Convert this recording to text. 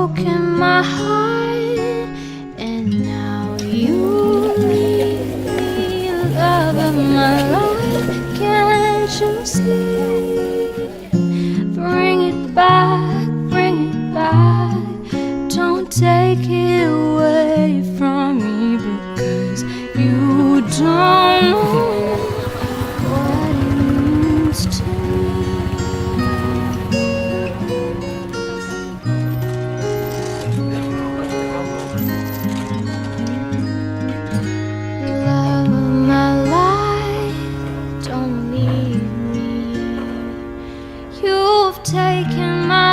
broken my heart, and now you leave me, love of my life. Can't you see? Bring it back, bring it back. Don't take it away from me, because you don't know what it means to me. Love of my life, don't leave me. You've taken my